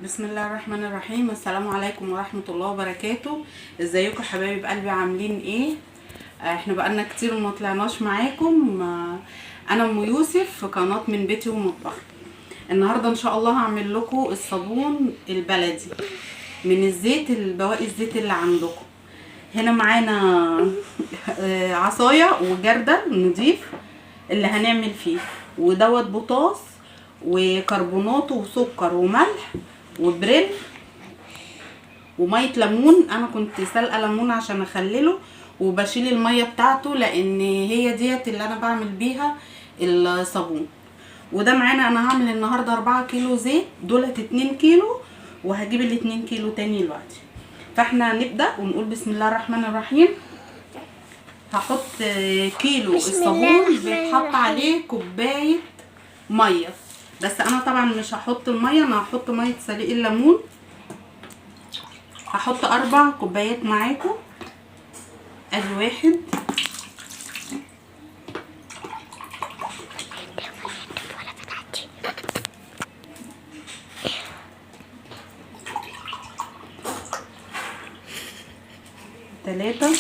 بسم الله الرحمن الرحيم. السلام عليكم ورحمة الله وبركاته. ازيكم حبايب قلبي، عاملين ايه؟ احنا بقالنا كتير ما طلعناش معاكم. انا ام يوسف في قناة من بيتي ومطبخي. النهاردة ان شاء الله هعمل لكم الصابون البلدي من الزيت، بواقي الزيت اللي عندكم. هنا معانا عصاية وجردل نضيف اللي هنعمل فيه، ودوت بوتاص وكربونات وسكر وملح وبريل وميه ليمون. انا كنت سلقه ليمون عشان اخلله وبشيل الميه بتاعته لان هي ديت اللي انا بعمل بيها الصابون. وده معانا، انا هعمل النهارده 4 كيلو زيت، دولت 2 كيلو وهجيب ال2 كيلو تاني دلوقتي. فاحنا هنبدا ونقول بسم الله الرحمن الرحيم. هحط كيلو الصابون بيتحط عليه كوبايه ميه، بس انا طبعا مش هحط الميه، انا هحط ميه سليق الليمون. هحط 4 كوبايات معاكم، ادي 1 3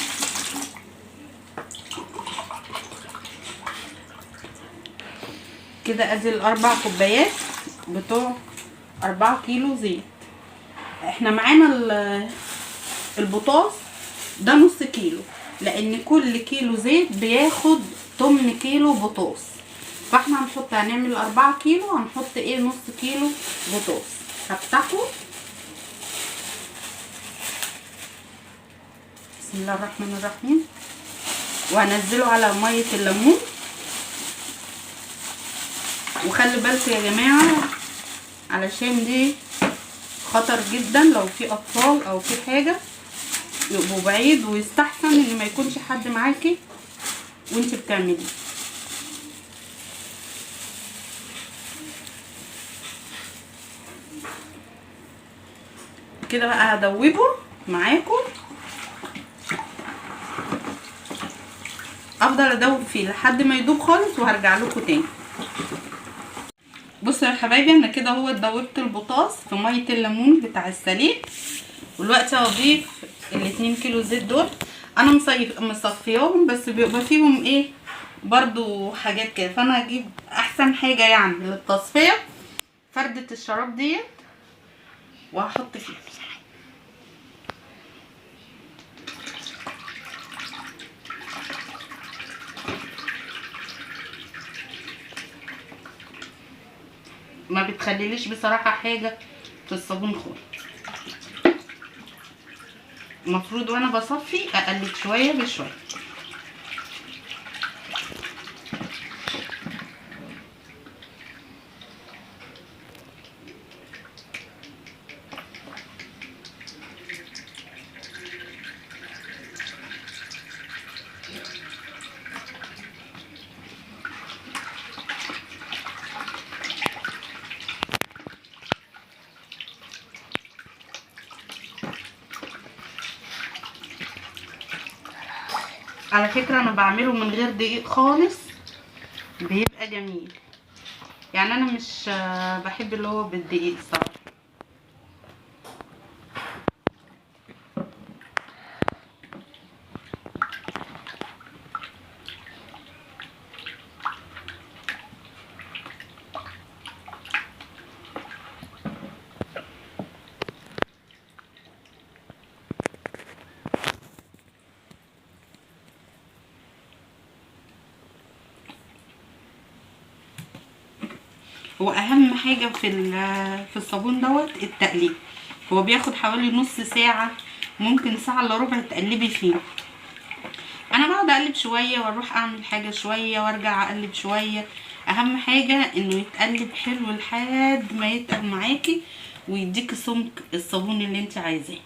كده. ادي ال4 كوبايات بتوع 4 كيلو زيت. احنا معانا البوتاص ده نص كيلو، لان كل كيلو زيت بياخد 8 كيلو بوتاص. فاحنا هنعمل 4 كيلو، هنحط نص كيلو بوتاص. هفتحه بسم الله الرحمن الرحيم وهنزله على ميه الليمون. وخلي بالكم يا جماعه علشان دي خطر جدا، لو في اطفال او في حاجه يبقوا بعيد، ويستحسن ان ما يكونش حد معاكي وانت بتعملي. كده بقى هدوبه معاكم، افضل ادوب فيه لحد ما يدوب خالص وهرجع لكم تاني. بصوا يا حبايبي، انا كده هو دوبت البوتاص في ميه الليمون بتاع السليق. ودلوقتي هضيف ال2 كيلو زيت دول. انا مصفياهم، بس بيبقى فيهم برضو حاجات كده، فانا هجيب احسن حاجه يعني للتصفيه فردة الشراب ديت وهحط فيها. ما بتخليليش بصراحه حاجه في الصابون خالص. المفروض وانا بصفي اقلب شويه بشويه. على فكره انا بعمله من غير دقيق خالص، بيبقى جميل. يعني انا مش بحب اللي هو بالدقيق الصراحه. هو اهم حاجه في الصابون دوت التقليب. هو بياخد حوالي نص ساعه، ممكن ساعه الا ربع تقلبي فيه. انا بقعد اقلب شويه واروح اعمل حاجه شويه وارجع اقلب شويه. اهم حاجه انه يتقلب حلو لحد ما يتقل معاكي ويديكي سمك الصابون اللي انت عايزاه.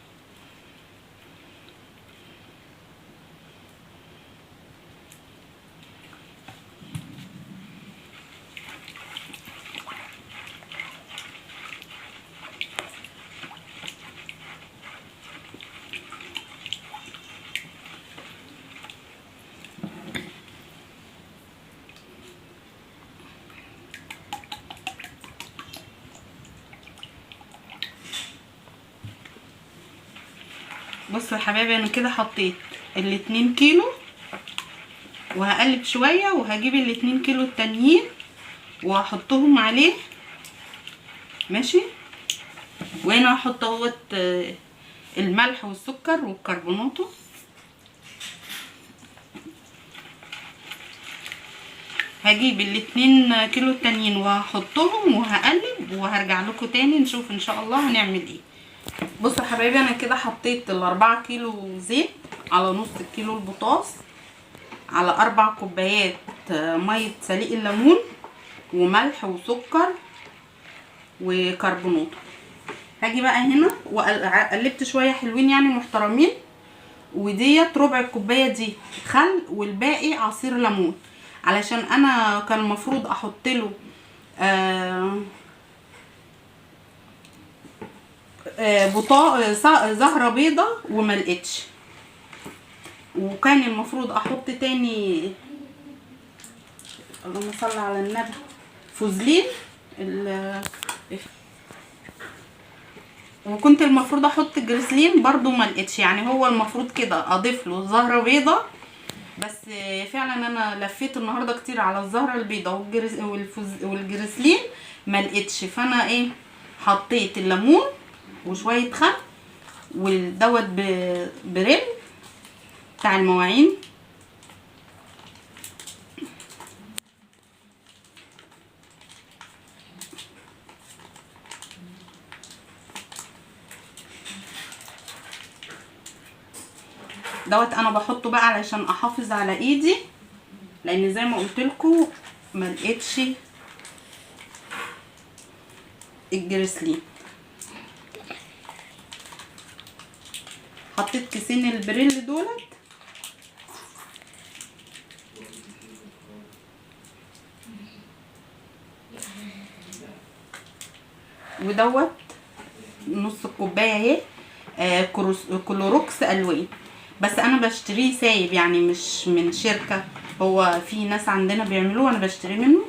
بصوا يا حبايبي انا كده حطيت ال2 كيلو، وهقلب شويه وهجيب ال2 كيلو التانيين وهحطهم عليه. ماشي. وهنا هحط اهوت الملح والسكر والكربوناتو. هجيب ال2 كيلو التانيين وهحطهم وهقلب وهرجع لكم تاني نشوف ان شاء الله هنعمل ايه. بصوا يا حبايبي انا كده حطيت ال4 كيلو زيت على نص كيلو البطاطس على 4 كوبايات ميه سليق الليمون وملح وسكر وكربونات. هاجي بقى هنا وقلبت شويه حلوين يعني محترمين، وديت ربع الكوبايه دي خل والباقي عصير ليمون، علشان انا كان المفروض احط له زهره بيضه وما لقيتش، وكان المفروض احط تاني اللهم صل على النبي فوزلين وكنت المفروض احط جريسلين برضو ما لقيتش. يعني هو المفروض كده اضيف له زهره بيضه، بس فعلا انا لفيت النهارده كتير على الزهره البيضه والجريسلين ما لقيتش، فانا ايه حطيت الليمون وشويه خل ودوت بريل بتاع المواعين. دوت انا بحطه بقى علشان احافظ على ايدي، لان زي ما قلت لكم ما لقيتش الجريسلين. حطيت كيسين البريل دولت ودوت نص الكوبايه اهي كلوروكس الوان، بس انا بشتريه سايب يعني مش من شركه، هو في ناس عندنا بيعملوه انا بشتريه منه،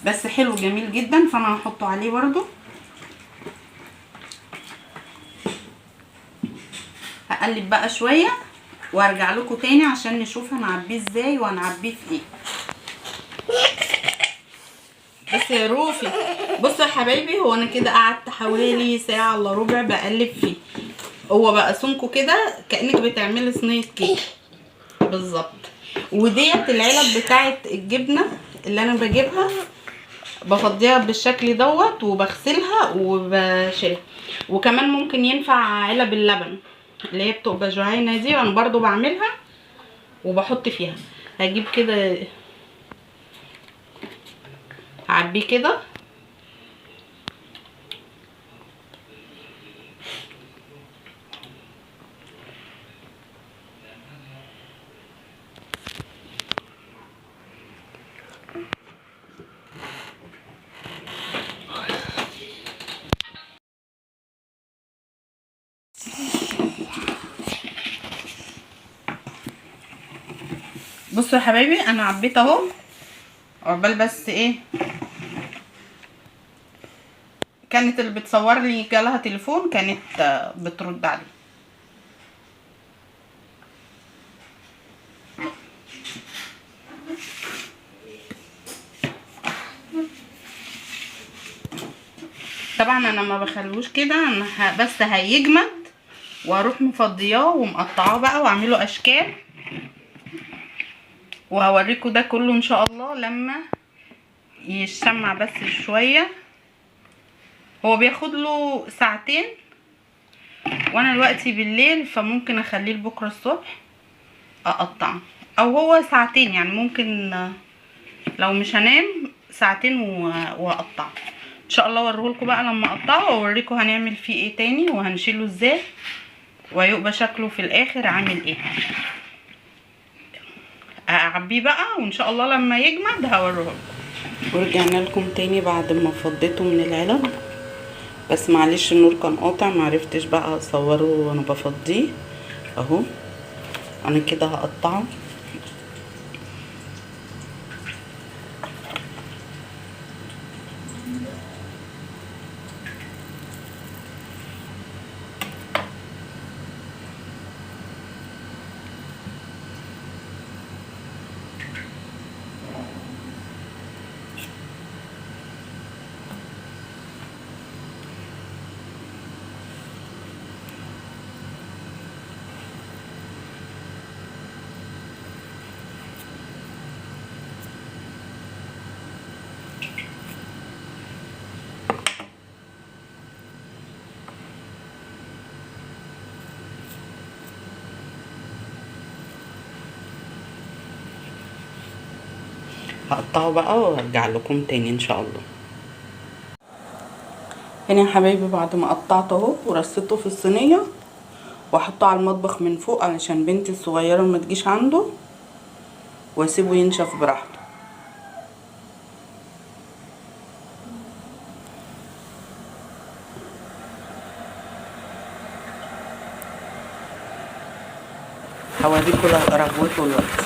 بس حلو جميل جدا فانا هحطه عليه برضو. هقلب بقى شويه وارجع لكم تاني عشان نشوف هنعبيه ازاي وهنعبيه في ايه. بس يا روفي بصوا يا حبايبي، هو انا كده قعدت حوالي ساعه الا ربع بقلب فيه. هو بقى سمكه كده كانك بتعملي صينيه كيك بالظبط. وديت العلب بتاعت الجبنه اللي انا بجيبها بفضيها بالشكل دوت وبغسلها وبشيلها. وكمان ممكن ينفع علب اللبن اللي هي بتبقى جهينه دي، وانا برضو بعملها وبحط فيها. هجيب كده هعبيه كده بصوا يا حبايبي انا عبيت اهو، عقبال بس ايه كانت اللي بتصور لي جالها تليفون كانت بترد عليه. طبعا انا ما بخلوش كده، انا بس هيجمد واروح مفضياه ومقطعاه بقى واعمله اشكال، وهوريكم ده كله ان شاء الله لما يشمع بس شويه. هو بياخد له ساعتين وانا دلوقتي بالليل، فممكن اخليه لبكره الصبح اقطعه، او هو ساعتين يعني ممكن لو مش هنام ساعتين واقطعه ان شاء الله. اوريهولكم بقى لما اقطعه واوريكم هنعمل فيه ايه تاني وهنشيله ازاي ويبقى شكله في الاخر عامل ايه. اعبيه بقى وان شاء الله لما يجمد هوريهولكم. ورجعنا لكم تاني بعد ما فضيته من العلب، بس معلش النور كان قاطع معرفتش بقى اصوره وانا بفضيه. اهو انا كده هقطعه هقطعه بقى وارجع لكم تاني ان شاء الله. هنا يا حبايبي بعد ما قطعته اهو ورصيته في الصينيه واحطه على المطبخ من فوق علشان بنتي الصغيره ما تجيش عنده، واسيبه ينشف براحته. هوريكم رغوته دلوقتي.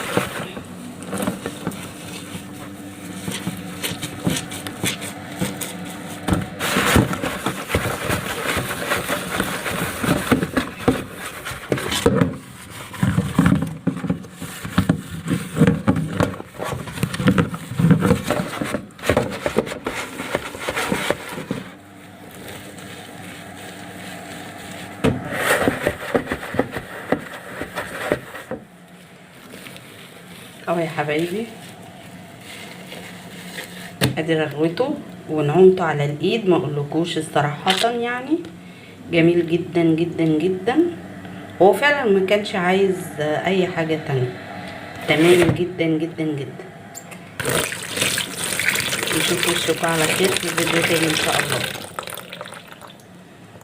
اهو يا حبايبي ادي رغوته ونعومته على الايد، ما اقولكوش الصراحه يعني جميل جدا جدا جدا. هو فعلا ما كانش عايز اي حاجه تانية، تمام جدا جدا جدا. نشوف وشكم على خير في فيديو تاني ان شاء الله.